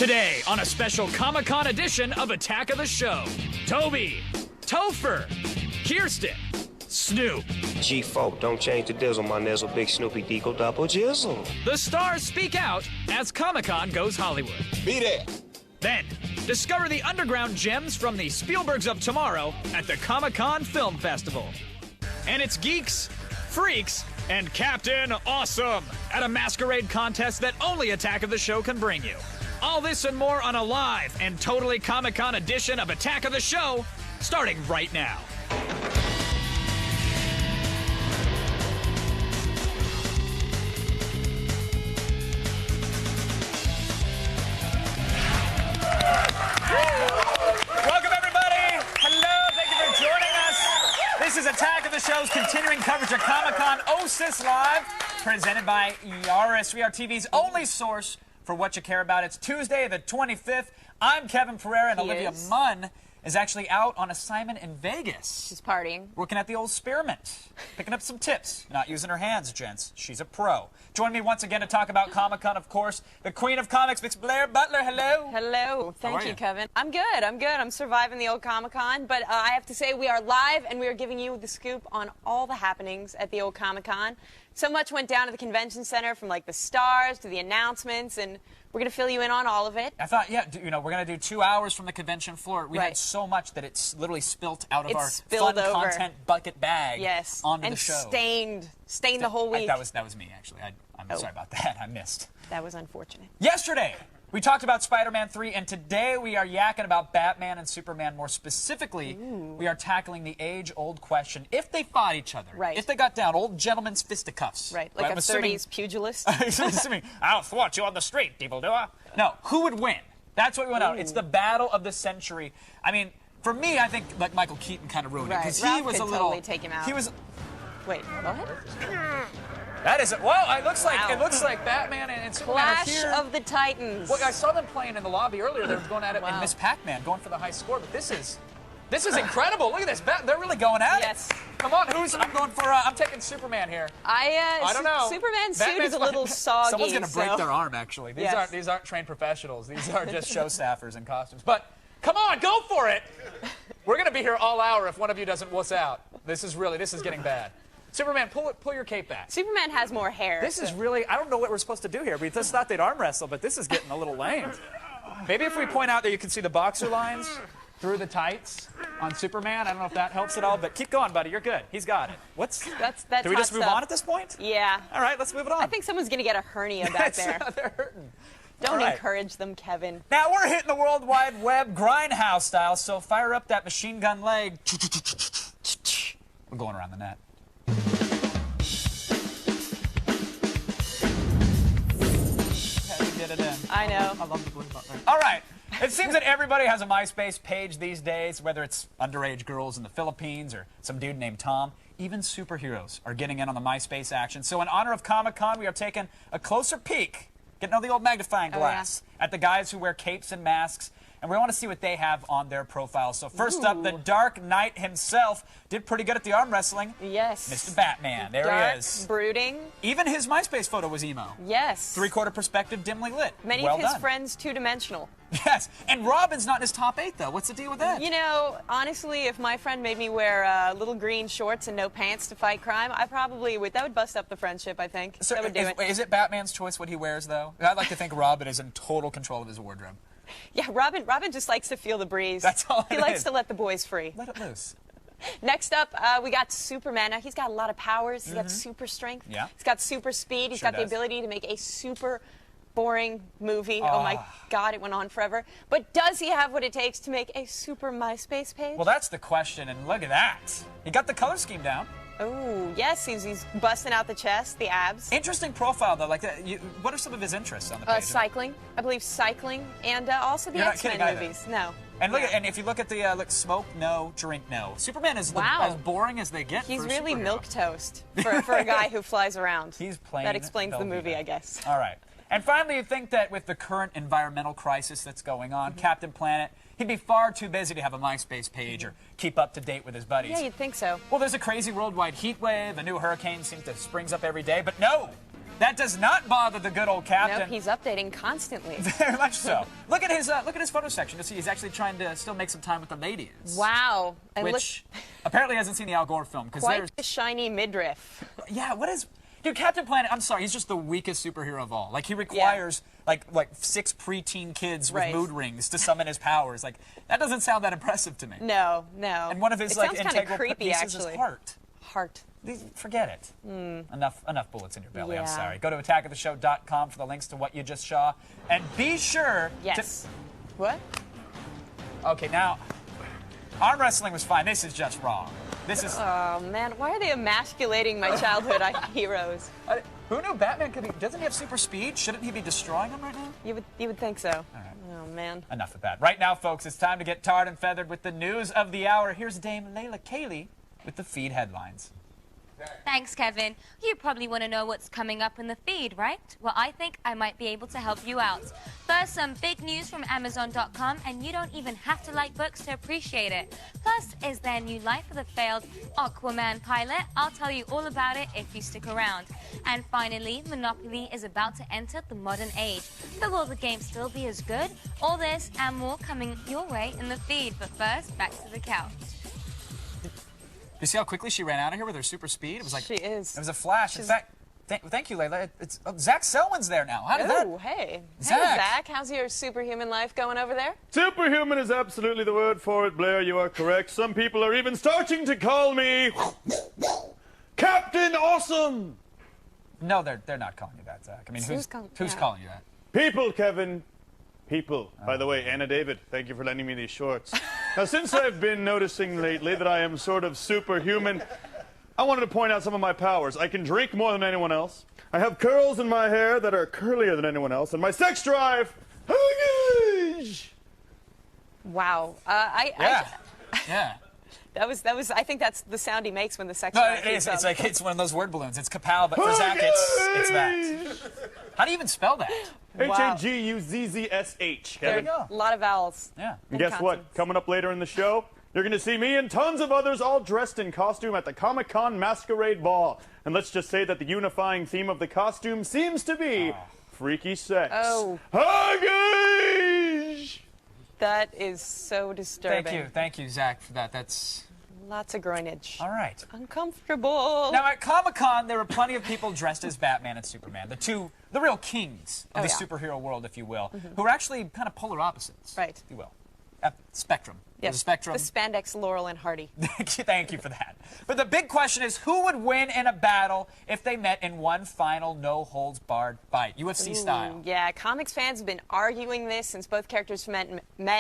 Today, on a special Comic-Con edition of Attack of the Show, Toby, Topher, Kirsten, Snoop. G-Folk, don't change the dizzle, my nizzle, big Snoopy Deagle double jizzle. The stars speak out as Comic-Con goes Hollywood. Be there. Then, discover the underground gems from the Spielbergs of tomorrow at the Comic-Con Film Festival. And it's geeks, freaks, and Captain Awesome at a masquerade contest that only Attack of the Show can bring you. All this and more on a live and totally Comic-Con edition of Attack of the Show, starting right now. Welcome, everybody. Hello, thank you for joining us. This is Attack of the Show's continuing coverage of Comic-Con OSIS Live, presented by Yaris. We are TV's only source for what you care about. It's Tuesday the 25th. I'm Kevin Pereira, and Olivia Munn is actually out on assignment in Vegas. She's partying. Working at the old spearmint. Picking up some tips. Not using her hands, gents. She's a pro. Join me once again to talk about Comic-Con, of course. The queen of comics, Miss Blair Butler. Hello. Hello. Thank you, Kevin. I'm good. I'm surviving the old Comic-Con, but I have to say we are live, and we are giving you the scoop on all the happenings at the old Comic-Con. So much went down at the convention center, from like the stars to the announcements, and we're going to fill you in on all of it. I thought, yeah, you know, we're going to do 2 hours from the convention floor. We had so much that it's literally spilt out of our fun content bucket bag onto the show. And stained the whole week. That was me, actually. I'm sorry about that. I missed. That was unfortunate. Yesterday, we talked about Spider-Man 3, and today we are yakking about Batman and Superman. More specifically, we are tackling the age-old question. If they fought each other, if they got down, old gentlemen's fisticuffs. Like a 30s pugilist. Assuming, I'll thwart you on the street, evildoer. No, who would win? That's what we went out. It's the battle of the century. I mean, for me, I think like Michael Keaton kind of ruined it, because he was a little. Totally take him out. He was. Wait, go ahead. That is it. Whoa! It looks like Batman and Superman are here. Clash of the Titans. Well, I saw them playing in the lobby earlier. They were going at it in Miss Pac-Man, going for the high score. But this is incredible. Look at this. They're really going at it. Come on, I'm taking Superman here. I don't know. Superman's suit is a little soggy. Someone's going to break their arm, actually. These aren't trained professionals. These are just show staffers in costumes. But come on, go for it. We're going to be here all hour if one of you doesn't wuss out. This is getting bad. Superman, pull your cape back. Superman has more hair. This is really, I don't know what we're supposed to do here. We just thought they'd arm wrestle, but this is getting a little lame. Maybe if we point out that you can see the boxer lines through the tights on Superman. I don't know if that helps at all, but keep going, buddy. You're good. He's got it. That's do we just move on at this point? Yeah. All right, let's move it on. I think someone's going to get a hernia back there. They're hurting. Don't encourage them, Kevin. Now we're hitting the World Wide Web grindhouse style, so fire up that machine gun leg. We're going around the net. Get it in. I know. I love the blue butler. All right. It seems that everybody has a MySpace page these days, whether it's underage girls in the Philippines or some dude named Tom. Even superheroes are getting in on the MySpace action. So in honor of Comic-Con, we are taking a closer peek, getting on the old magnifying glass, at the guys who wear capes and masks. And we want to see what they have on their profiles. So first up, the Dark Knight himself did pretty good at the arm wrestling. Yes. Mr. Batman. There he is. Brooding. Even his MySpace photo was emo. Yes. Three-quarter perspective, dimly lit. Many of his friends two-dimensional. Yes. And Robin's not in his top 8, though. What's the deal with that? You know, honestly, if my friend made me wear little green shorts and no pants to fight crime, that would bust up the friendship, I think. So that would do it. Is it Batman's choice what he wears, though? I'd like to think Robin is in total control of his wardrobe. Yeah, Robin just likes to feel the breeze. That's all He likes to let the boys free. Let it loose. Next up, we got Superman. Now, he's got a lot of powers. He's got super strength. Yeah. He's got super speed. He's got the ability to make a super boring movie. Oh, my God, it went on forever. But does he have what it takes to make a super MySpace page? Well, that's the question, and look at that. He got the color scheme down. Oh, yes, he's busting out the chest, the abs. Interesting profile, though. Like, what are some of his interests on the page? Cycling. I believe cycling, and also the X-Men movies. No. And look, and if you look at the smoke, no, drink, no. Superman is as boring as they get. He's really milquetoast for a guy who flies around. He's plain. That explains the movie, I guess. All right. And finally, you think that with the current environmental crisis that's going on, Captain Planet, he'd be far too busy to have a MySpace page or keep up to date with his buddies. Yeah, you'd think so. Well, there's a crazy worldwide heat wave, a new hurricane springs up every day, but no! That does not bother the good old captain. Nope, he's updating constantly. Very much so. Look at his photo section. You see, he's actually trying to still make some time with the ladies. Wow. And which apparently hasn't seen the Al Gore film. Quite the shiny midriff. Yeah, what is... Dude, Captain Planet, I'm sorry, he's just the weakest superhero of all. Like, he requires, like 6 preteen kids with mood rings to summon his powers. Like, that doesn't sound that impressive to me. No, no. And one of his, like, integral creepy, pieces actually. is heart. Heart. Forget it. Enough bullets in your belly, Yeah. I'm sorry. Go to attackoftheshow.com for the links to what you just saw. And be sure Yes. What? Okay, now, arm wrestling was fine. This is just wrong. This is... Oh, man. Why are they emasculating my childhood heroes? Who knew Batman could be... Doesn't he have super speed? Shouldn't he be destroying them right now? You would think so. All right. Oh, man. Enough of that. Right now, folks, it's time to get tarred and feathered with the news of the hour. Here's Dame Layla Cayley with the feed headlines. Thanks, Kevin. You probably want to know what's coming up in the feed, right? Well, I think I might be able to help you out. First, some big news from Amazon.com, and you don't even have to like books to appreciate it. Plus, is their new life of the failed Aquaman pilot? I'll tell you all about it if you stick around. And finally, Monopoly is about to enter the modern age. But will the game still be as good? All this and more coming your way in the feed. But first, back to the couch. You see how quickly she ran out of here with her super speed? It was like... She is. It was a flash. In fact, thank you, Layla. Zach Selwyn's there now. How did that... Oh, hey. Zach. Hey, Zach. How's your superhuman life going over there? Superhuman is absolutely the word for it, Blair. You are correct. Some people are even starting to call me Captain Awesome. No, they're not calling you that, Zach. I mean, who's calling you that? People, Kevin. People. By the way, Anna David, thank you for lending me these shorts. Now, since I've been noticing lately that I am sort of superhuman, I wanted to point out some of my powers. I can drink more than anyone else. I have curls in my hair that are curlier than anyone else. And my sex drive... Wow. Yeah. That was. I think that's the sound he makes when the sex. No, drive it is. heats It's up. like it's one of those word balloons. It's kapow, but for Zach, it's that. How do you even spell that? H-A-G-U-Z-Z-S-H. There Kevin. you go. A lot of vowels. Yeah. And guess what? Coming up later in the show, you're going to see me and tons of others all dressed in costume at the Comic-Con Masquerade Ball. And let's just say that the unifying theme of the costume seems to be freaky sex. Oh. Huggish! That is so disturbing. Thank you, Zach, for that. That's Lots of groinage. all right. Uncomfortable. Now at Comic-Con, there were plenty of people dressed as Batman and Superman, the real kings of the superhero world, if you will, who are actually kind of polar opposites, Right. if you will. Spectrum. Yes. The spectrum. The spandex Laurel and Hardy. Thank you for that. But the big question is, who would win in a battle if they met in one final no-holds-barred fight, UFC style? Yeah, comics fans have been arguing this since both characters met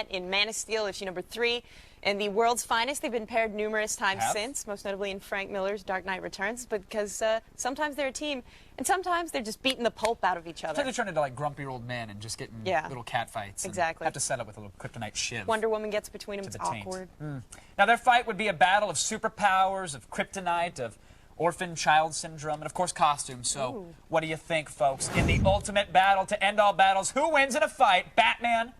in Man of Steel, issue number 3. And the World's Finest, they've been paired numerous times since, most notably in Frank Miller's Dark Knight Returns, because sometimes they're a team, and sometimes they're just beating the pulp out of each other. So they're turning into like grumpy old men and just getting little cat fights. Exactly. Have to set up with a little kryptonite shiv. Wonder Woman gets between them, it's the taint. awkward. Now their fight would be a battle of superpowers, of kryptonite, of orphan child syndrome, and of course costumes. So what do you think, folks? In the ultimate battle to end all battles, who wins in a fight, Batman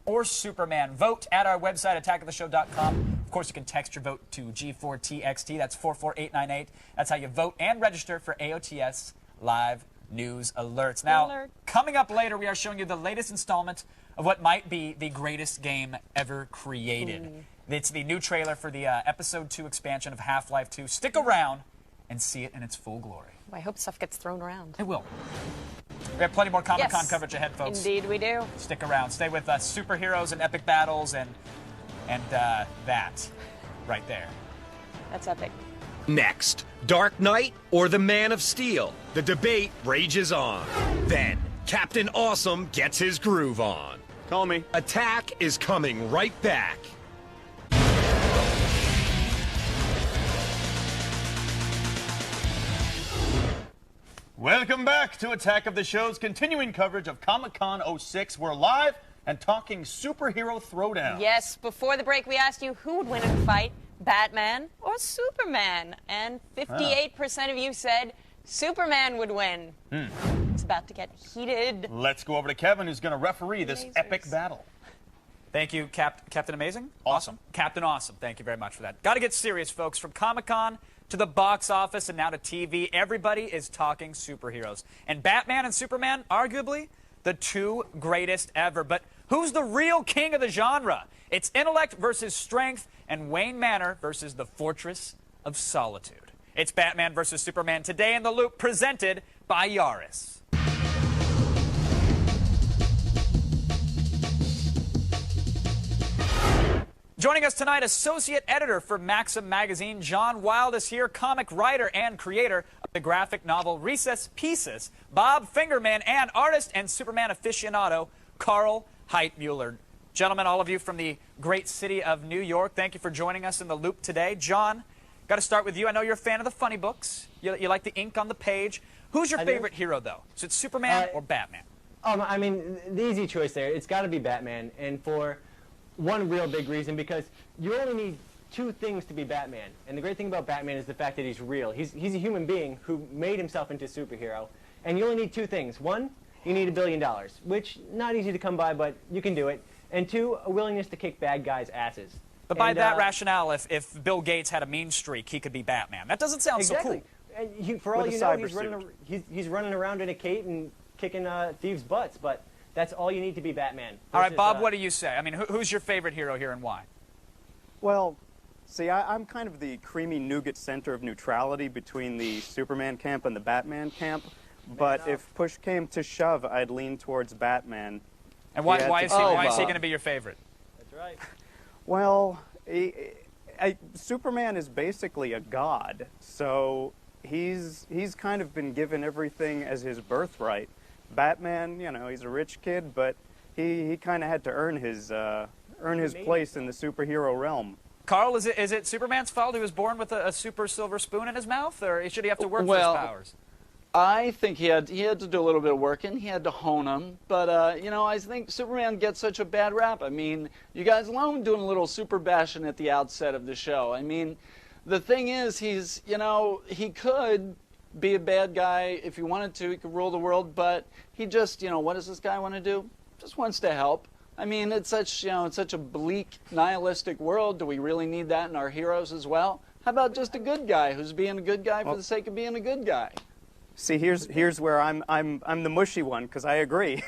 or Superman? Vote at our website, attackoftheshow.com. Of course, you can text your vote to G4TXT. That's 44898. That's how you vote and register for AOTS live news alerts. Now, coming up later, we are showing you the latest installment of what might be the greatest game ever created. It's the new trailer for the Episode 2 expansion of Half-Life 2. Stick around and see it in its full glory. I hope stuff gets thrown around. It will. We have plenty more Comic-Con coverage ahead, folks. Indeed we do. Stick around. Stay with us. Superheroes and epic battles and that right there. That's epic. Next, Dark Knight or the Man of Steel? The debate rages on. Then, Captain Awesome gets his groove on. Call me. Attack is coming right back. Welcome back to Attack of the Show's continuing coverage of Comic-Con 06. We're live and talking superhero throwdown. Yes, before the break we asked you who would win in a fight, Batman or Superman? And 58% of you said Superman would win. It's about to get heated. Let's go over to Kevin, who's going to referee this epic battle. Thank you, Captain Amazing. Awesome. Captain Awesome. Thank you very much for that. Got to get serious, folks. From Comic-Con to the box office and now to TV. Everybody is talking superheroes. And Batman and Superman, arguably, the two greatest ever. But who's the real king of the genre? It's intellect versus strength, and Wayne Manor versus the Fortress of Solitude. It's Batman versus Superman today in The Loop, presented by Yaris. Joining us tonight, associate editor for Maxim magazine, John Wild is here, comic writer and creator of the graphic novel Recess Pieces, Bob Fingerman, and artist and Superman aficionado, Carl Heitmuller. Gentlemen, all of you from the great city of New York, thank you for joining us in The Loop today. John, got to start with you. I know you're a fan of the funny books. You like the ink on the page. Who's your favorite hero, though? Is it Superman or Batman? I mean, the easy choice there, it's got to be Batman, and for one real big reason, because you only need two things to be Batman. And the great thing about Batman is the fact that he's real. He's a human being who made himself into a superhero. And you only need two things. One, you need $1 billion, which not easy to come by, but you can do it. And two, a willingness to kick bad guys' asses. But by that rationale, if Bill Gates had a mean streak, he could be Batman. That doesn't sound so cool. And for all you know, he's running around in a cape and kicking thieves' butts, but that's all you need to be Batman. All right, Bob, what do you say? I mean, who's your favorite hero here and why? Well, see, I'm kind of the creamy nougat center of neutrality between the Superman camp and the Batman camp. But if push came to shove, I'd lean towards Batman. And why is he going to be your favorite? That's right. Well, Superman is basically a god, so he's kind of been given everything as his birthright. Batman, you know, he's a rich kid, but he kind of had to earn his place in the superhero realm. Carl, is it Superman's fault he was born with a super silver spoon in his mouth, or should he have to work for his powers? I think he had to do a little bit of working. He had to hone them. But, you know, I think Superman gets such a bad rap. I mean, you guys alone doing a little super bashing at the outset of the show. I mean, the thing is, he could be a bad guy if he wanted to. He could rule the world, but he just, what does this guy want to do? Just wants to help. I mean, it's such a bleak, nihilistic world. Do we really need that in our heroes as well? How about just a good guy who's being a good guy for the sake of being a good guy? See, here's where I'm the mushy one, because I agree.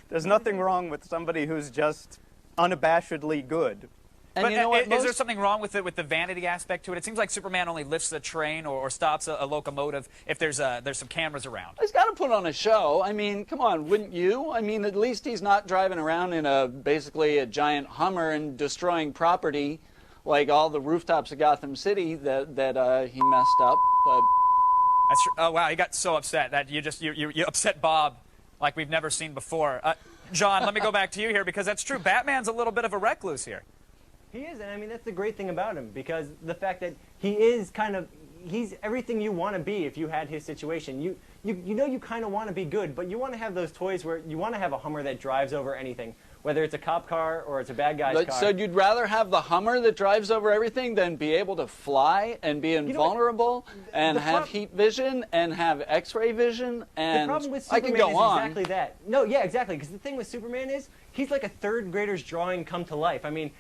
There's nothing wrong with somebody who's just unabashedly good. And but you know what, is there something wrong with the vanity aspect to it? It seems like Superman only lifts a train or stops a locomotive if there's some cameras around. He's got to put on a show. I mean, come on, wouldn't you? I mean, at least he's not driving around in basically a giant Hummer and destroying property like all the rooftops of Gotham City that he messed up. But that's true. Oh wow, he got so upset that you upset Bob like we've never seen before. John, let me go back to you here because that's true. Batman's a little bit of a recluse here. He is, and I mean, that's the great thing about him, because the fact that he is he's everything you want to be if you had his situation. You know you kind of want to be good, but you want to have those toys where you want to have a Hummer that drives over anything, whether it's a cop car or it's a bad guy's car. So you'd rather have the Hummer that drives over everything than be able to fly and be invulnerable and have heat vision and have X-ray vision and the problem with I Superman can go is on. exactly that. No, yeah, exactly, because the thing with Superman is he's like a third grader's drawing come to life. I mean,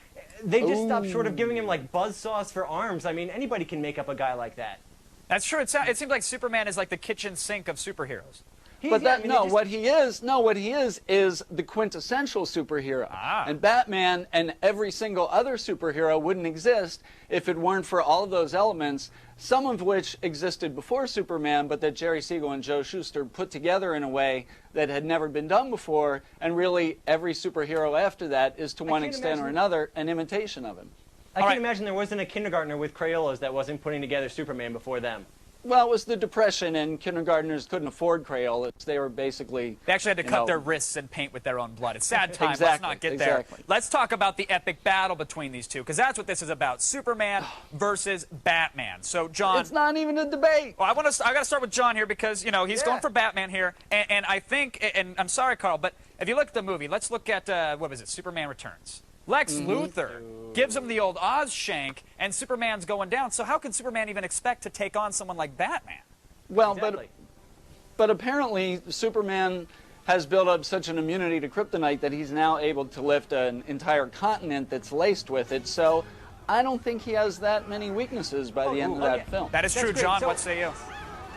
they just stopped short of giving him like buzzsaws for arms. I mean, anybody can make up a guy like that. That's true. It seems like Superman is like the kitchen sink of superheroes. But what he is the quintessential superhero. And Batman and every single other superhero wouldn't exist if it weren't for all of those elements, some of which existed before Superman, but that Jerry Siegel and Joe Shuster put together in a way that had never been done before, and really every superhero after that is to one extent or another an imitation of him. I can't imagine there wasn't a kindergartner with Crayolas that wasn't putting together Superman before them. Well, it was the Depression, and kindergartners couldn't afford Crayolas. They were basically... They actually had to cut their wrists and paint with their own blood. It's sad time. Let's not get there. Let's talk about the epic battle between these two, because that's what this is about. Superman versus Batman. So, John... It's not even a debate. Well, I got to start with John here, because, he's going for Batman here. And I think, and I'm sorry, Carl, but if you look at the movie, let's look at, what was it, Superman Returns. Lex Luthor gives him the old Oz shank, and Superman's going down. So how can Superman even expect to take on someone like Batman? Well, but apparently Superman has built up such an immunity to kryptonite that he's now able to lift an entire continent that's laced with it. So I don't think he has that many weaknesses by the end of that film. That is true, great. John. So- What say you?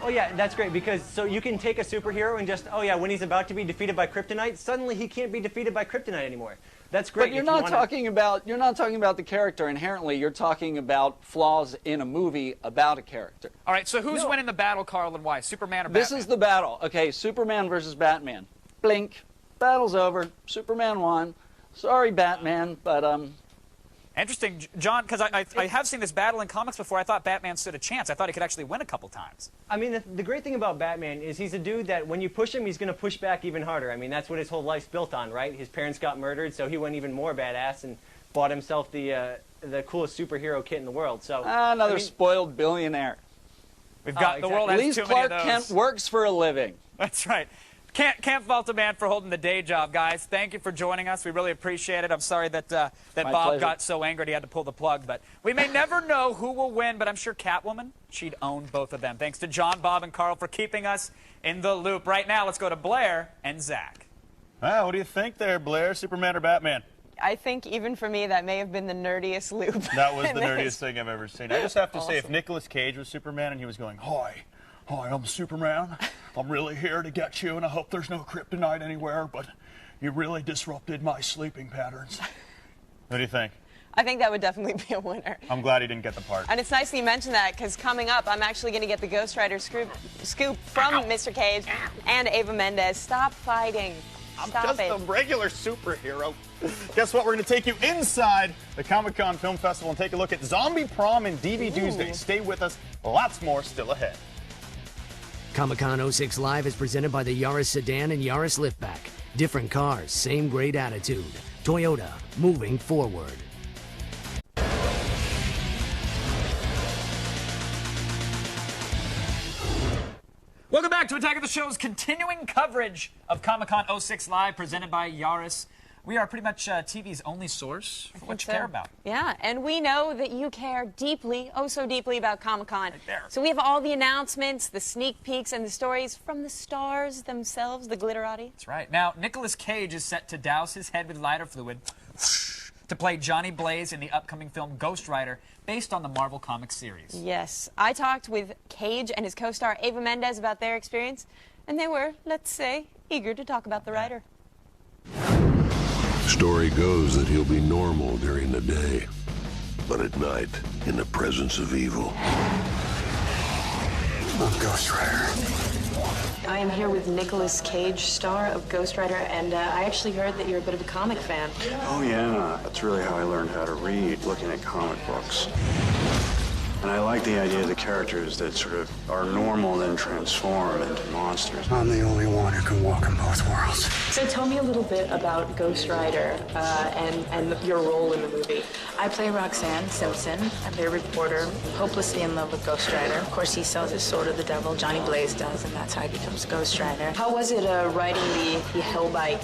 Oh yeah, that's great because so you can take a superhero and just, oh yeah, when he's about to be defeated by kryptonite, suddenly he can't be defeated by kryptonite anymore. That's great. But you're not talking about the character inherently. You're talking about flaws in a movie about a character. All right, so who's winning the battle, Carl, and why? Superman or Batman? This is the battle. Okay, Superman versus Batman. Blink. Battle's over. Superman won. Sorry, Batman, but Interesting, John, because I have seen this battle in comics before. I thought Batman stood a chance. I thought he could actually win a couple times. I mean, the great thing about Batman is he's a dude that when you push him, he's going to push back even harder. I mean, that's what his whole life's built on, right? His parents got murdered, so he went even more badass and bought himself the coolest superhero kit in the world. So another spoiled billionaire. We've got the world At has least too many of Clark those. Kent works for a living. That's right. Can't fault a man for holding the day job, guys. Thank you for joining us. We really appreciate it. I'm sorry that Bob pleasure. got so angry he had to pull the plug, but we may never know who will win, but I'm sure Catwoman, she'd own both of them. Thanks to John, Bob, and Carl for keeping us in the loop. Right now, let's go to Blair and Zach. What do you think there, Blair? Superman or Batman? I think even for me, that may have been the nerdiest loop. That was the nerdiest thing I've ever seen. I just have to say, if Nicolas Cage was Superman and he was going, Hi, I'm Superman. I'm really here to get you, and I hope there's no kryptonite anywhere, but you really disrupted my sleeping patterns. What do you think? I think that would definitely be a winner. I'm glad he didn't get the part. And it's nice that you mentioned that, because coming up, I'm actually going to get the Ghost Rider scoop from Mr. Cage and Eva Mendes. Stop fighting. Stop I'm just a regular superhero. Guess what? We're going to take you inside the Comic-Con Film Festival and take a look at Zombie Prom and DV Tuesday. Stay with us. Lots more still ahead. Comic-Con 06 Live is presented by the Yaris Sedan and Yaris Liftback. Different cars, same great attitude. Toyota, moving forward. Welcome back to Attack of the Show's continuing coverage of Comic-Con 06 Live, presented by Yaris. We are pretty much TV's only source for what you care about. Yeah, and we know that you care deeply, oh so deeply, about Comic-Con. Right there. So we have all the announcements, the sneak peeks, and the stories from the stars themselves, the glitterati. That's right. Now, Nicolas Cage is set to douse his head with lighter fluid to play Johnny Blaze in the upcoming film Ghost Rider, based on the Marvel Comics series. Yes, I talked with Cage and his co-star Eva Mendes about their experience, and they were, let's say, eager to talk about the writer. Story goes that he'll be normal during the day, but at night, in the presence of evil. I'm Ghost Rider. I am here with Nicolas Cage, star of Ghost Rider, and I actually heard that you're a bit of a comic fan. Oh yeah, that's really how I learned how to read, looking at comic books. And I like the idea of the characters that sort of are normal then transform into monsters. I'm the only one who can walk in both worlds. So tell me a little bit about Ghost Rider and your role in the movie. I play Roxanne Simpson. I'm a reporter, hopelessly in love with Ghost Rider. Of course, he sells his sword to the devil, Johnny Blaze does, and that's how he becomes Ghost Rider. How was it riding the hell bike?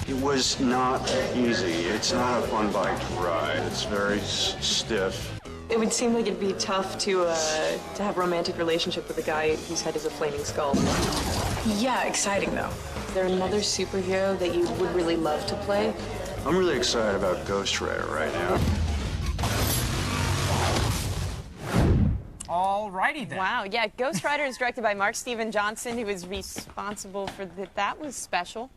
It was not easy. It's not a fun bike to ride. It's very stiff. It would seem like it'd be tough to have a romantic relationship with a guy whose head is a flaming skull. Yeah, exciting though. Is there another superhero that you would really love to play? I'm really excited about Ghost Rider right now. Alrighty then. Wow, yeah, Ghost Rider is directed by Mark Steven Johnson, who is responsible for That was special.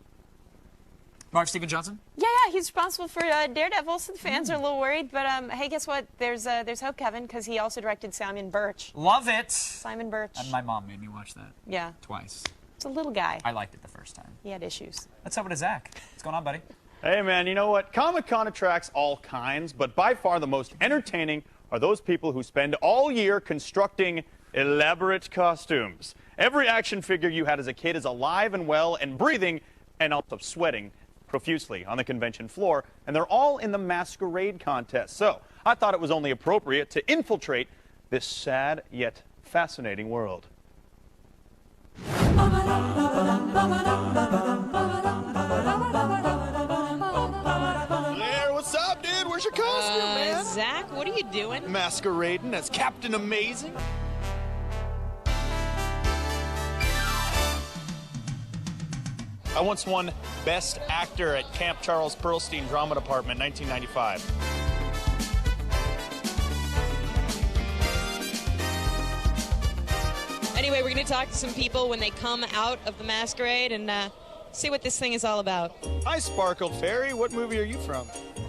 Mark Steven Johnson? Yeah, he's responsible for Daredevil, so the fans are a little worried. But hey, guess what? There's hope, Kevin, because he also directed Simon Birch. Love it. Simon Birch. And my mom made me watch that. Yeah. Twice. It's a little guy. I liked it the first time. He had issues. Let's over to Zach. What's going on, buddy? Hey, man, you know what? Comic-Con attracts all kinds, but by far the most entertaining are those people who spend all year constructing elaborate costumes. Every action figure you had as a kid is alive and well and breathing and also sweating profusely on the convention floor, and they're all in the masquerade contest. So I thought it was only appropriate to infiltrate this sad yet fascinating world. Blair, what's up, dude? Where's your costume, man? Zach, what are you doing? Masquerading as Captain Amazing. I once won Best Actor at Camp Charles Pearlstein Drama Department, 1995. Anyway, we're going to talk to some people when they come out of the masquerade and see what this thing is all about. Hi, Sparkled Fairy. What movie are you from?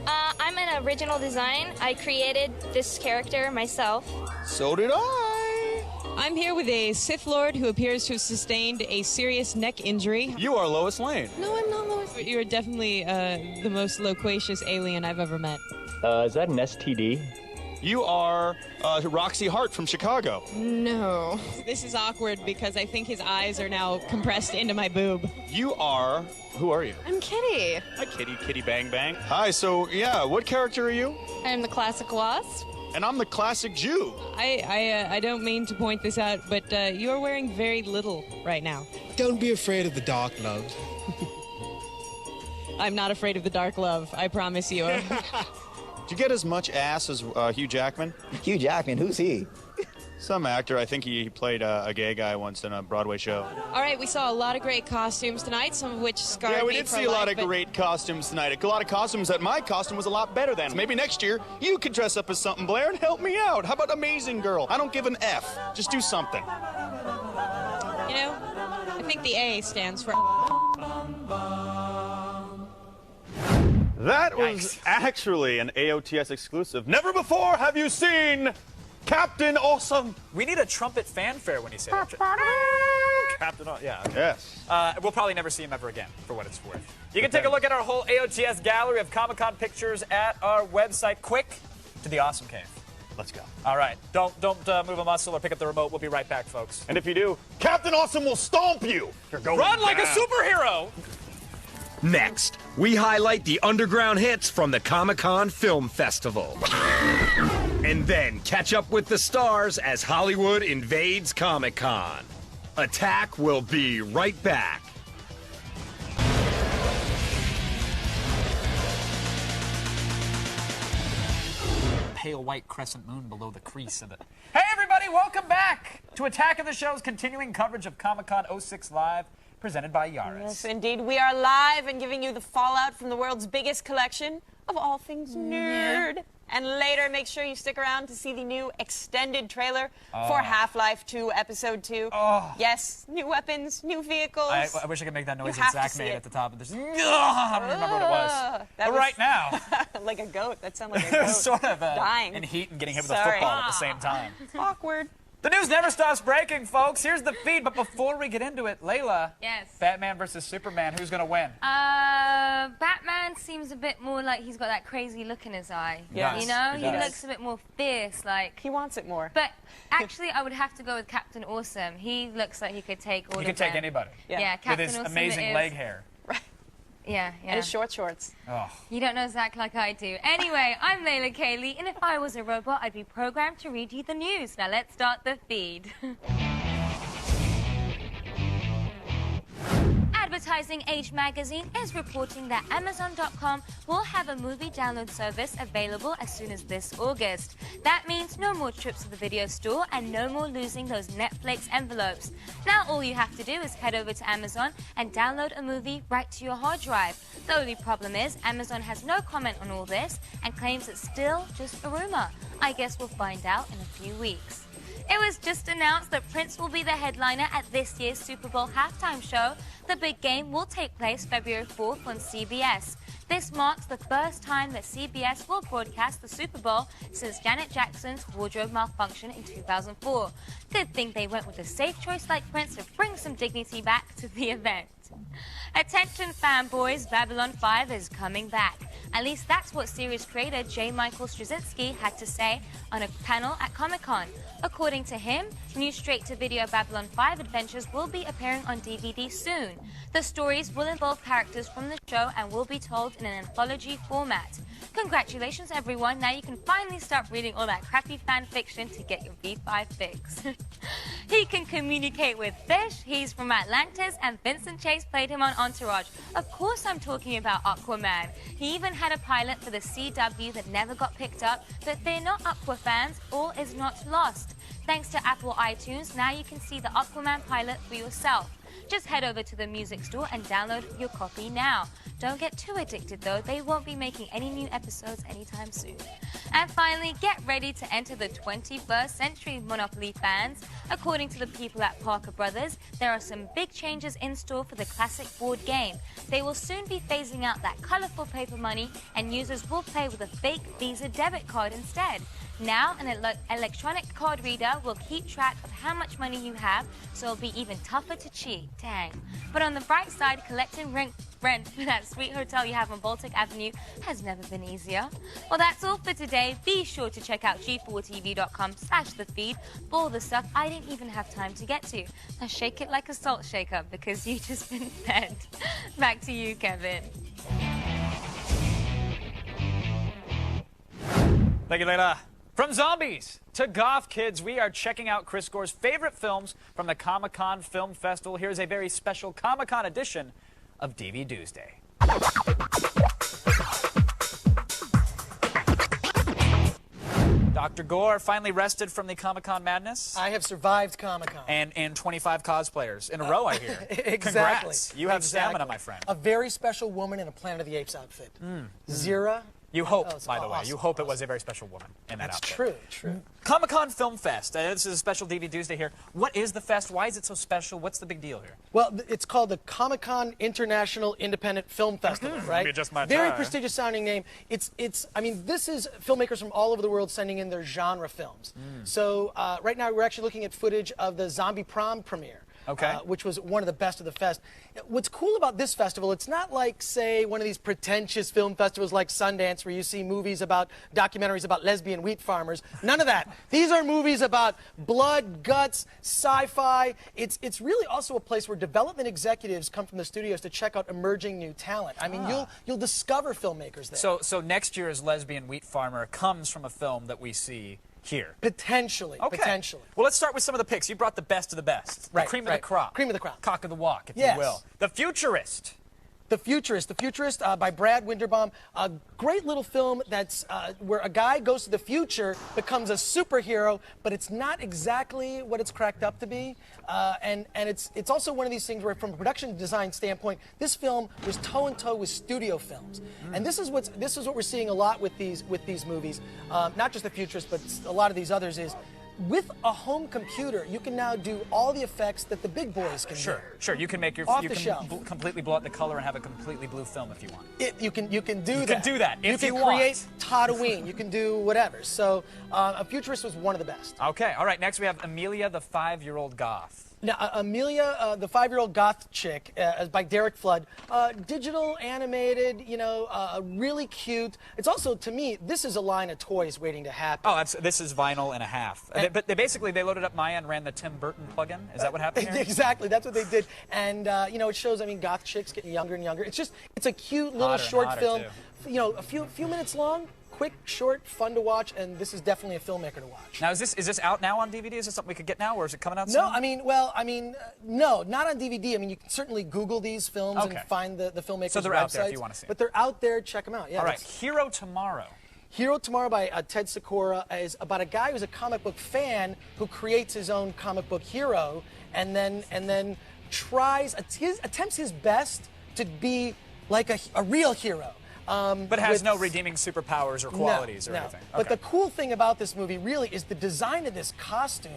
I'm an original design. I created this character myself. So did I. I'm here with a Sith Lord who appears to have sustained a serious neck injury. You are Lois Lane. No, I'm not Lois. You're definitely the most loquacious alien I've ever met. Is that an STD? You are Roxy Hart from Chicago. No. This is awkward because I think his eyes are now compressed into my boob. You are... Who are you? I'm Kitty. Hi, Kitty. Kitty Bang Bang. Hi, so, yeah, what character are you? I'm the classic wasp. And I'm the classic Jew. I don't mean to point this out, but you are wearing very little right now. Don't be afraid of the dark, love. I'm not afraid of the dark love, I promise you. Did you get as much ass as Hugh Jackman? Hugh Jackman, who's he? Some actor. I think he played a gay guy once in a Broadway show. All right, we saw a lot of great costumes tonight, some of which scarred me Yeah, we did for see a lot life, of great costumes tonight. A lot of costumes that my costume was a lot better than. Maybe next year you could dress up as something, Blair, and help me out. How about Amazing Girl? I don't give an F. Just do something. You know, I think the A stands for... That was actually an AOTS exclusive. Never before have you seen Captain Awesome. We need a trumpet fanfare when you say that. Captain Awesome, yeah. Okay. Yes. We'll probably never see him ever again, for what it's worth. You can take a look at our whole AOTS gallery of Comic-Con pictures at our website. Quick to the Awesome Cave. Let's go. All right. Don't move a muscle or pick up the remote. We'll be right back, folks. And if you do, Captain Awesome will stomp you. You're going Run like a down. superhero. Next, we highlight the underground hits from the Comic-Con Film Festival. And then catch up with the stars as Hollywood invades Comic-Con. Attack will be right back. Pale white crescent moon below the crease of it. Hey, everybody, welcome back to Attack of the Show's continuing coverage of Comic-Con 06 Live, presented by Yaris. Yes, indeed. We are live and giving you the fallout from the world's biggest collection of all things nerd. And later, make sure you stick around to see the new extended trailer for Half-Life 2 Episode 2. Yes, new weapons, new vehicles. I wish I could make that noise You that have to Zach see made it. at the top of this. I don't remember what it was. But right now, like a goat. That sounded like a it goat. was sort of dying. in heat and getting hit with a Sorry. football at the same time. Awkward. The news never stops breaking, folks. Here's the feed, but before we get into it, Layla. Yes. Batman versus Superman. Who's gonna win? Batman seems a bit more like he's got that crazy look in his eye. Yes, You know, he he does. looks a bit more fierce, like. He wants it more. But actually, I would have to go with Captain Awesome. He looks like he could take all He of could take them. anybody. Yeah, Captain with his Awesome amazing it is. leg hair. Yeah. And his short shorts. Oh. You don't know Zach like I do. Anyway, I'm Layla Kaylee, and if I was a robot, I'd be programmed to read you the news. Now let's start the feed. Advertising Age magazine is reporting that Amazon.com will have a movie download service available as soon as this August. That means no more trips to the video store and no more losing those Netflix envelopes. Now all you have to do is head over to Amazon and download a movie right to your hard drive. The only problem is Amazon has no comment on all this and claims it's still just a rumor. I guess we'll find out in a few weeks. It was just announced that Prince will be the headliner at this year's Super Bowl halftime show. The big game will take place February 4th on CBS. This marks the first time that CBS will broadcast the Super Bowl since Janet Jackson's wardrobe malfunction in 2004. Good thing they went with a safe choice like Prince to bring some dignity back to the event. Attention fanboys, Babylon 5 is coming back. At least that's what series creator J. Michael Straczynski had to say on a panel at Comic-Con. According to him, new straight-to-video Babylon 5 adventures will be appearing on DVD soon. The stories will involve characters from the show and will be told in an anthology format. Congratulations, everyone. Now you can finally stop reading all that crappy fan fiction to get your V5 fix. He can communicate with fish. He's from Atlantis, and Vincent Chase played him on Entourage. Of course I'm talking about Aquaman. He even had a pilot for the CW that never got picked up, but they're not Aqua fans. All is not lost. Thanks to Apple iTunes, now you can see the Aquaman pilot for yourself. Just head over to the music store and download your copy now. Don't get too addicted though, they won't be making any new episodes anytime soon. And finally, get ready to enter the 21st century, Monopoly fans. According to the people at Parker Brothers, there are some big changes in store for the classic board game. They will soon be phasing out that colorful paper money, and users will play with a fake Visa debit card instead. Now, an electronic card reader will keep track of how much money you have, so it'll be even tougher to cheat. Dang. But on the bright side, collecting rent for that sweet hotel you have on Baltic Avenue has never been easier. Well, that's all for today. Be sure to check out g4tv.com/thefeed for all the stuff I didn't even have time to get to. Now shake it like a salt shaker, because you've just been fed. Back to you, Kevin. Thank you, Layla. From zombies to goth kids, we are checking out Chris Gore's favorite films from the Comic-Con Film Festival. Here's a very special Comic-Con edition of DV Tuesday. Dr. Gore finally rested from the Comic-Con madness. I have survived Comic-Con. And 25 cosplayers in a row, I hear. Exactly. Congrats. You have stamina, my friend. A very special woman in a Planet of the Apes outfit. Zira. You hope, Oh, it's by the way, awesome, you hope it was a very special woman in that outfit. True, true. Comic-Con Film Fest. This is a special DV Tuesday here. What is the fest? Why is it so special? What's the big deal here? Well, it's called the Comic-Con International Independent Film Festival, right? Maybe just my Very time. prestigious sounding name. I mean, this is filmmakers from all over the world sending in their genre films. So right now we're actually looking at footage of the Zombie Prom premiere. Okay. Which was one of the best of the fest. What's cool about this festival, it's not like, say, one of these pretentious film festivals like Sundance where you see movies about, documentaries about lesbian wheat farmers. None of that. These are movies about blood, guts, sci-fi. It's really also a place where development executives come from the studios to check out emerging new talent. I mean, you'll discover filmmakers there. So next year's Lesbian Wheat Farmer comes from a film that we see here. Potentially. Okay. Potentially. Well, let's start with some of the picks. You brought the best of the best. Right, The cream of right. the crop. Cream of the crop. Cock of the walk, if Yes. you will. The Futurist. The Futurist by Brad Winderbaum. A great little film that's where a guy goes to the future, becomes a superhero, but it's not exactly what it's cracked up to be. And it's also one of these things where, from a production design standpoint, this film was toe and toe with studio films. And this is what we're seeing a lot with these movies, not just the Futurist, but a lot of these others is. With a home computer, you can now do all the effects that the big boys can do. Sure. You can make your Off you the can shelf. completely blow out the color and have a completely blue film if you want. You can do that. You can do that if you can want. create Tatooine. You can do whatever. So, a Futurist was one of the best. Okay. All right. Next we have Amelia, the 5-year-old goth. Now, Amelia, the 5-year-old goth chick, by Derek Flood, digital, animated, really cute. It's also, to me, this is a line of toys waiting to happen. Oh, this is vinyl and a half. But they loaded up Maya and ran the Tim Burton plugin. Is that what happened here? Exactly, that's what they did. And, it shows, goth chicks getting younger and younger. It's a cute little short film, a few minutes long. Quick, short, fun to watch, and this is definitely a filmmaker to watch. Now, is this out now on DVD? Is this something we could get now, or is it coming out soon? No, no, not on DVD. You can certainly Google these films and find the filmmakers' websites. So they're out there if you want to see them. But they're out there. Check them out. Yeah. All right, Hero Tomorrow. Hero Tomorrow by Ted Sikora is about a guy who's a comic book fan who creates his own comic book hero, and then attempts his best to be like a real hero. But has no redeeming superpowers or qualities or anything. But the cool thing about this movie really is the design of this costume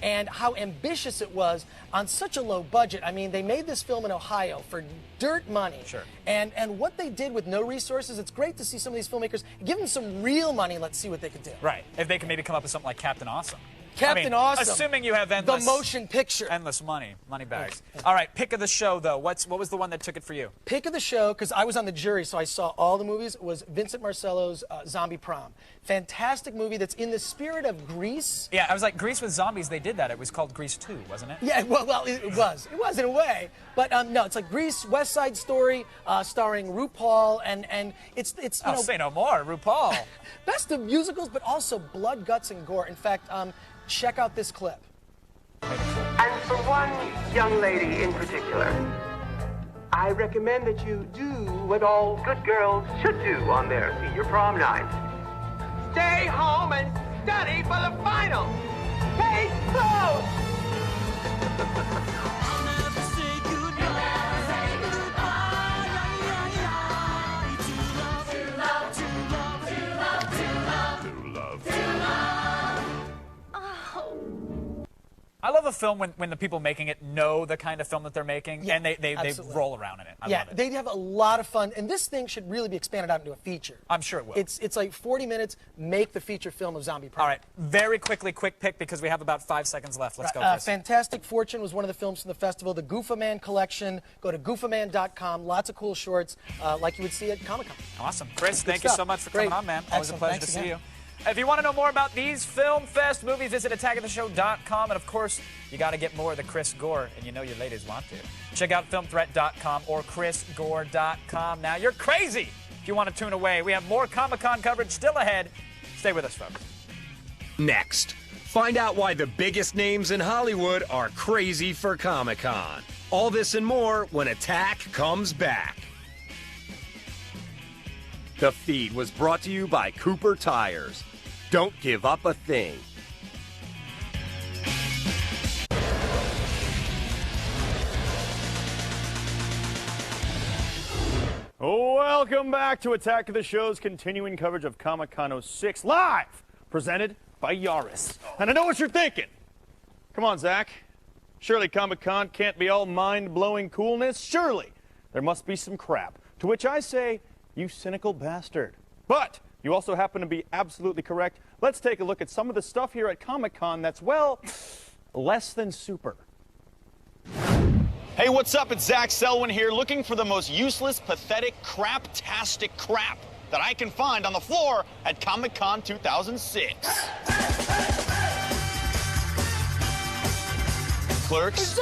and how ambitious it was on such a low budget. They made this film in Ohio for dirt money. Sure. And what they did with no resources, it's great to see some of these filmmakers give them some real money. Let's see what they can do. Right. If they can maybe come up with something like Captain Awesome. Captain Awesome. Assuming you have endless... The motion picture. Endless money bags. All right, pick of the show, though. What was the one that took it for you? Pick of the show, because I was on the jury, so I saw all the movies, was Vincent Marcello's Zombie Prom. Fantastic movie that's in the spirit of Grease. Yeah, I was like, Grease with zombies, they did that. It was called Grease 2, wasn't it? Yeah, well, it was. It was in a way. But no, it's like Grease, West Side Story, starring RuPaul, and it's say no more, RuPaul. Best of musicals, but also blood, guts, and gore. In fact, check out this clip. And for one young lady in particular, I recommend that you do what all good girls should do on their senior prom night. Stay home and study for the finals. Case closed! film when the people making it know the kind of film that they're making, and they roll around in it. I love it. They have a lot of fun, and this thing should really be expanded out into a feature. I'm sure it will. It's like 40 minutes, make the feature film of Zombie Prime. All right, very quickly, quick pick, because we have about 5 seconds left. Let's go, Chris. Fantastic Fortune was one of the films from the festival. The Goofaman collection. Go to goofaman.com. Lots of cool shorts, like you would see at Comic-Con. Awesome. Chris, thank you so much for coming on, man. Always a pleasure to see you. If you want to know more about these Film Fest movies, visit attackoftheshow.com. And, of course, you got to get more of the Chris Gore, and you know your ladies want to. Check out filmthreat.com or chrisgore.com. Now, you're crazy if you want to tune away. We have more Comic-Con coverage still ahead. Stay with us, folks. Next, find out why the biggest names in Hollywood are crazy for Comic-Con. All this and more when Attack comes back. The feed was brought to you by Cooper Tires. Don't give up a thing. Welcome back to Attack of the Show's continuing coverage of Comic-Con 06 live, presented by Yaris. And I know what you're thinking. Come on, Zach. Surely Comic-Con can't be all mind-blowing coolness. Surely there must be some crap. To which I say, you cynical bastard. But you also happen to be absolutely correct. Let's take a look at some of the stuff here at Comic-Con that's, well, less than super. Hey, what's up? It's Zach Selwyn here, looking for the most useless, pathetic, crap-tastic crap that I can find on the floor at Comic-Con 2006. Clerks.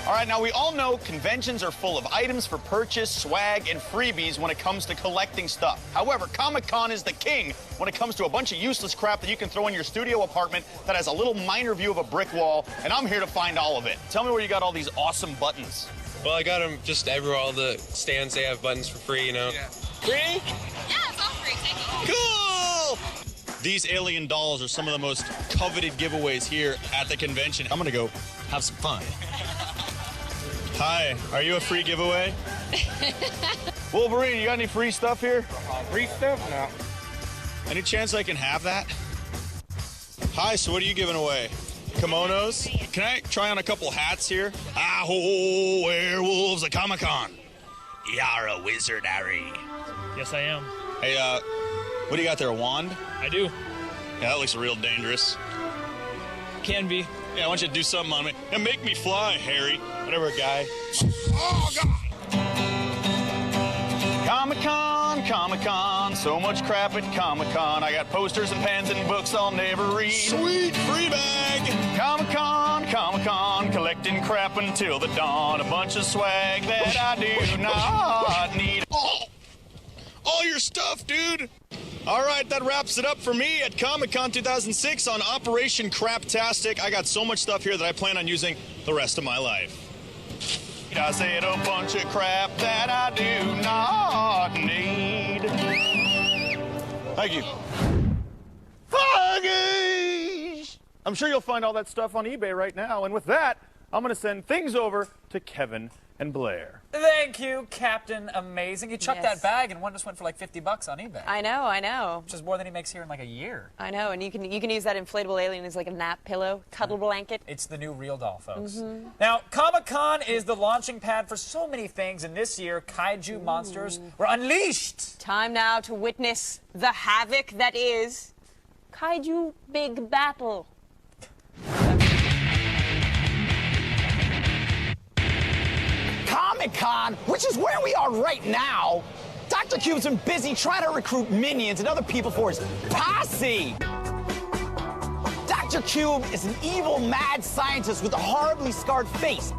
All right, now we all know conventions are full of items for purchase, swag, and freebies when it comes to collecting stuff. However, Comic-Con is the king when it comes to a bunch of useless crap that you can throw in your studio apartment that has a little minor view of a brick wall, and I'm here to find all of it. Tell me where you got all these awesome buttons. Well, I got them just everywhere. All the stands, they have buttons for free, you know. Yeah. Free? Yeah, it's all free. Cool! These alien dolls are some of the most coveted giveaways here at the convention. I'm gonna go have some fun. Hi, are you a free giveaway? Wolverine, you got any free stuff here? Free stuff? No. Any chance I can have that? Hi, so what are you giving away? Kimonos? Can I try on a couple hats here? Aho, werewolves at Comic-Con. You're a wizard, Harry. Yes, I am. Hey, what do you got there, a wand? I do. Yeah, that looks real dangerous. Can be. Yeah, I want you to do something on me. And make me fly, Harry. Whatever, guy. Oh, God! Comic-Con, Comic-Con, so much crap at Comic-Con. I got posters and pens and books I'll never read. Sweet free bag! Comic-Con, Comic-Con, collecting crap until the dawn. A bunch of swag that I do not need. Oh! All your stuff, dude! All right, that wraps it up for me at Comic-Con 2006 on Operation Craptastic. I got so much stuff here that I plan on using the rest of my life. I said a bunch of crap that I do not need. Thank you. Fuggies! I'm sure you'll find all that stuff on eBay right now. And with that, I'm going to send things over to Kevin and Blair. Thank you, Captain Amazing. You chucked that bag and one just went for like $50 on eBay. I know, I know. Which is more than he makes here in like a year. I know, and you can use that inflatable alien as like a nap pillow, cuddle blanket. It's the new real doll, folks. Now, Comic-Con is the launching pad for so many things, and this year, kaiju monsters were unleashed. Time now to witness the havoc that is Kaiju Big Battle. Comic-Con, which is where we are right now, Dr. Cube's been busy trying to recruit minions and other people for his posse. Dr. Cube is an evil, mad scientist with a horribly scarred face.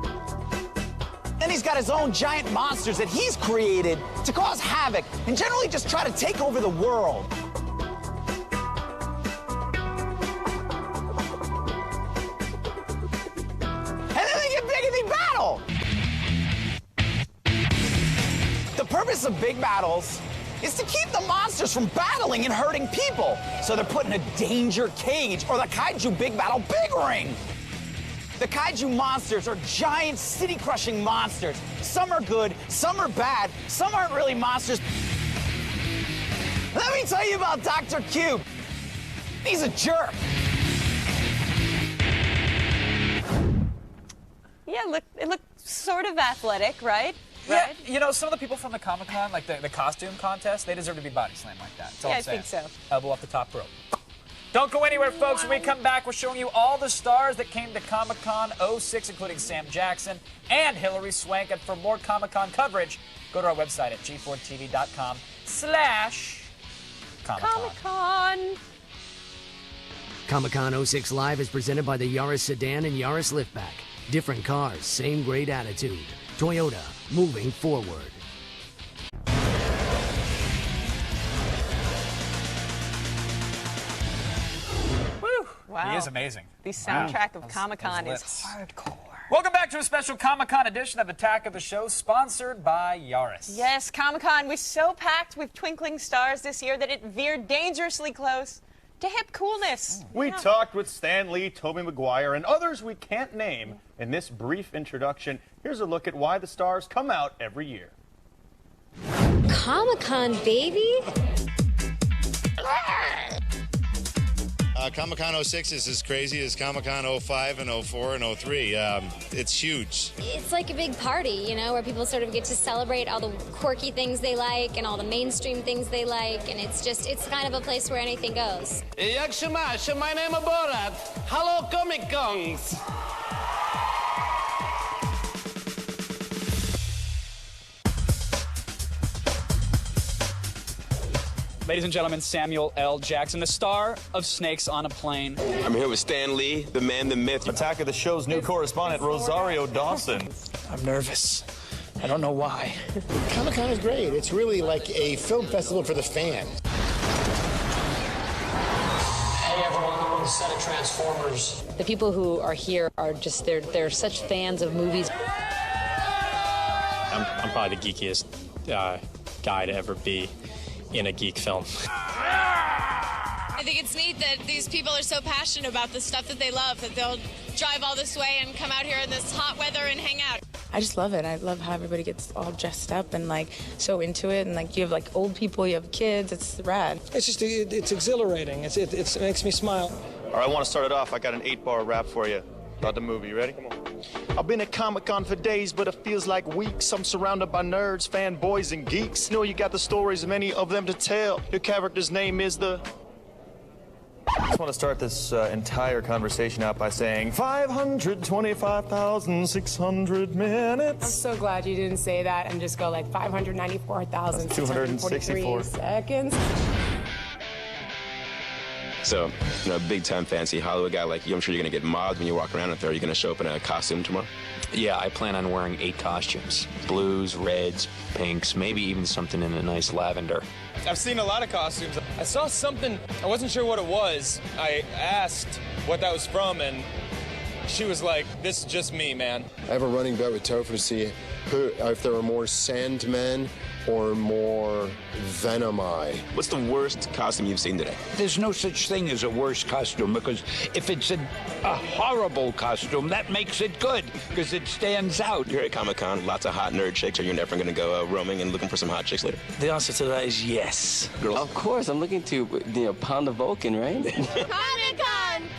And he's got his own giant monsters that he's created to cause havoc and generally just try to take over the world. And then they get big and they battle. The purpose of big battles is to keep the monsters from battling and hurting people. So they're put in a danger cage, or the Kaiju Big Battle Big Ring. The Kaiju monsters are giant city-crushing monsters. Some are good, some are bad, some aren't really monsters. Let me tell you about Dr. Cube. He's a jerk. Yeah, it looked sort of athletic, right? Yeah, Right? you know, some of the people from the Comic-Con, like the costume contest, they deserve to be body slammed like that. That's all Yeah, I'm I saying. think so. Elbow off the top rope. Don't go anywhere, folks. When we come back, we're showing you all the stars that came to Comic-Con 06, including Sam Jackson and Hilary Swank. And for more Comic-Con coverage, go to our website at g4tv.com/Comic-Con. Comic-Con. Comic-Con 06 Live is presented by the Yaris Sedan and Yaris Liftback. Different cars, same great attitude. Toyota, moving forward. Woo! Wow. He is amazing. The soundtrack of Those Comic-Con is lips. hardcore. Welcome back to a special Comic-Con edition of Attack of the Show, sponsored by Yaris. Yes, Comic-Con was so packed with twinkling stars this year that it veered dangerously close to hip coolness. We talked with Stan Lee, Tobey Maguire, and others we can't name in this brief introduction. Here's a look at why the stars come out every year. Comic-Con, baby? Comic-Con 06 is as crazy as Comic-Con 05 and 04 and 03. It's huge. It's like a big party, you know, where people sort of get to celebrate all the quirky things they like and all the mainstream things they like, and it's kind of a place where anything goes. My name is Borat. Hello, Comic-Cons. Ladies and gentlemen, Samuel L. Jackson, the star of Snakes on a Plane. I'm here with Stan Lee, the man, the myth. Attack of the Show's new correspondent, Rosario Dawson. I'm nervous. I don't know why. Comic-Con is great. It's really like a film festival for the fans. Hey everyone, I'm on the set of Transformers. The people who are here are just, they're such fans of movies. I'm probably the geekiest guy to ever be in a geek film. I think it's neat that these people are so passionate about the stuff that they love that they'll drive all this way and come out here in this hot weather and hang out. I just love it. I love how everybody gets all dressed up and like so into it, and like you have like old people, you have kids. It's rad. It's just, it's exhilarating. It makes me smile. All right, I want to start it off. I got an 8-bar rap for you about the movie. You ready? Come on. I've been at Comic-Con for days, but it feels like weeks. I'm surrounded by nerds, fanboys, and geeks. Know you got the stories, many of them to tell. Your character's name is the... I just want to start this entire conversation out by saying 525,600 minutes. I'm so glad you didn't say that and just go like 594,643 seconds. So, you know, big-time fancy Hollywood guy like you, I'm sure you're going to get mobbed when you walk around out there. Are you going to show up in a costume tomorrow? Yeah, I plan on wearing 8 costumes. Blues, reds, pinks, maybe even something in a nice lavender. I've seen a lot of costumes. I saw something, I wasn't sure what it was. I asked what that was from, and she was like, this is just me, man. I have a running bet with Topher to see if there are more Sandmen or more Venomi. What's the worst costume you've seen today? There's no such thing as a worst costume, because if it's a horrible costume, that makes it good, because it stands out. You're at Comic-Con, lots of hot nerd chicks. Are you never going to go roaming and looking for some hot chicks later? The answer to that is yes. Girls? Of course, I'm looking to, pound the Vulcan, right? Comic-Con!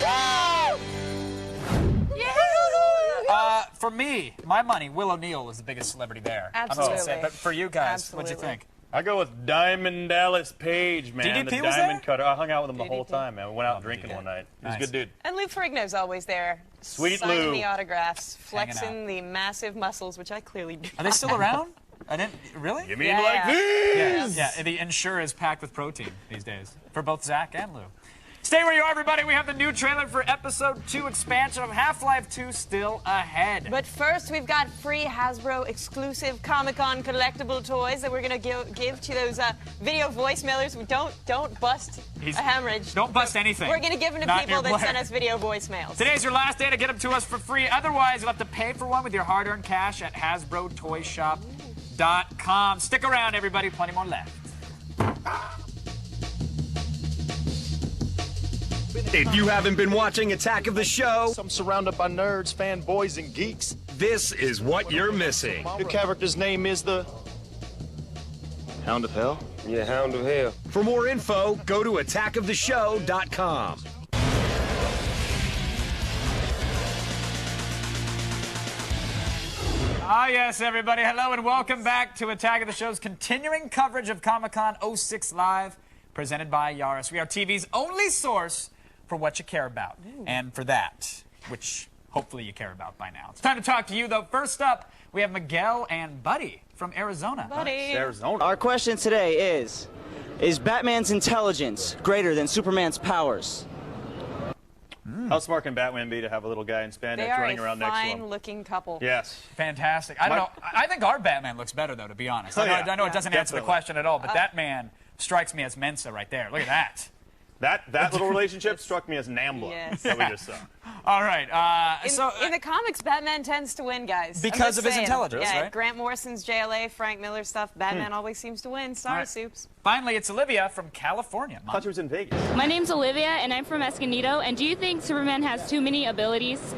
For me, my money, Will O'Neill is the biggest celebrity there. Absolutely. I'm upset, but for you guys, what'd you think? I go with Diamond Dallas Page, man. DDP the was Diamond there? Cutter. I hung out with him the whole time, man. We went out drinking one night. He was a good dude. And Lou Ferrigno's always there. Sweet signing Lou. the autographs, Hanging flexing the massive muscles, which I clearly do. Are they still around? I didn't, really? You mean like this? Yeah, the Ensure is packed with protein these days for both Zach and Lou. Stay where you are, everybody. We have the new trailer for Episode 2 expansion of Half-Life 2 still ahead. But first, we've got free Hasbro exclusive Comic-Con collectible toys that we're going to give to those video voicemailers. Don't bust a hemorrhage. Don't bust anything. We're going to give them to Not people your that Blair. send us video voicemails. Today's your last day to get them to us for free. Otherwise, you'll have to pay for one with your hard-earned cash at HasbroToyShop.com. Stick around, everybody. Plenty more left. If you haven't been watching Attack of the Show, I'm surrounded by nerds, fanboys, and geeks. this is what you're missing. Your character's name is the... Hound of Hell? Yeah, Hound of Hell. For more info, go to attackoftheshow.com. Ah, yes, everybody. Hello and welcome back to Attack of the Show's continuing coverage of Comic-Con 06 Live, presented by Yaris. We are TV's only source for what you care about, and for that, which hopefully you care about by now. It's time to talk to you, though. First up, we have Miguel and Buddy from Arizona. Buddy. Arizona. Our question today is Batman's intelligence greater than Superman's powers? How smart can Batman be to have a little guy in spandex running around next to him? They are a fine-looking couple. Yes. Fantastic. I don't know. I think our Batman looks better, though, to be honest. I know it doesn't answer the question at all, but that man strikes me as Mensa right there. Look at that. That little relationship struck me as Nambla. Yes. That we just saw. All right. In the comics, Batman tends to win, guys. Because of his intelligence, yeah, right? Grant Morrison's JLA, Frank Miller stuff, Batman always seems to win. Sorry, right. Soups. Finally, it's Olivia from California. I thought she was in Vegas. My name's Olivia, and I'm from Escondido. And do you think Superman has too many abilities?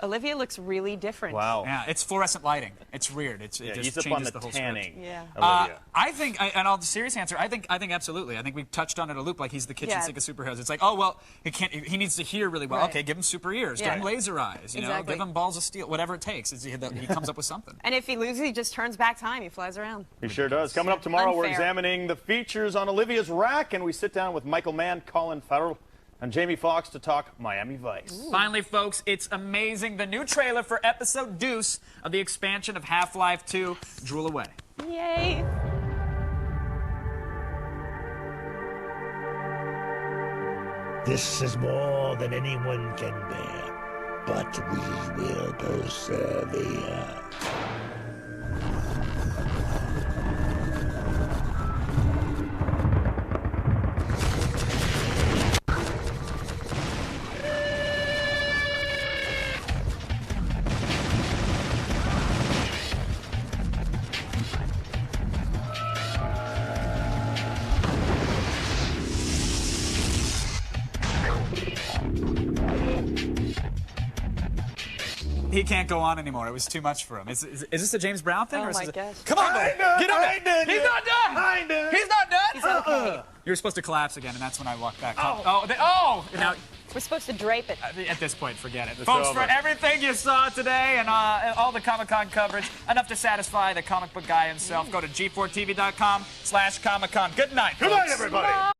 Olivia looks really different. Wow. Yeah, it's fluorescent lighting. It's weird. It just he's up changes on the whole tanning. script. Yeah. Olivia. I think, and all the serious answer, I think absolutely. I think we touched on it a loop, like he's the kitchen sink of superheroes. It's like, oh well, he needs to hear really well. Right. Okay, give him super ears, give him laser eyes, you know, give him balls of steel, whatever it takes. He comes up with something. And if he loses, he just turns back time. He flies around. He sure does. Coming up tomorrow, we're Unfair. examining the features on Olivia's rack, and we sit down with Michael Mann, Colin Farrell, and Jamie Foxx to talk Miami Vice. Finally, folks, it's amazing. The new trailer for episode Deuce of the expansion of Half-Life 2, Drool Away. Yay. This is more than anyone can bear, but we will persevere. He can't go on anymore. It was too much for him. Is this a James Brown thing? Oh or is my this gosh. Come on, buddy. Get up there. He's not done. He's not done. He's okay. You were supposed to collapse again, and that's when I walked back. Oh. Now, We're supposed to drape it. at this point, forget it. Folks, for everything you saw today and all the Comic-Con coverage, enough to satisfy the comic book guy himself, go to g4tv.com/Comic-Con. Good night, folks. Good night, everybody.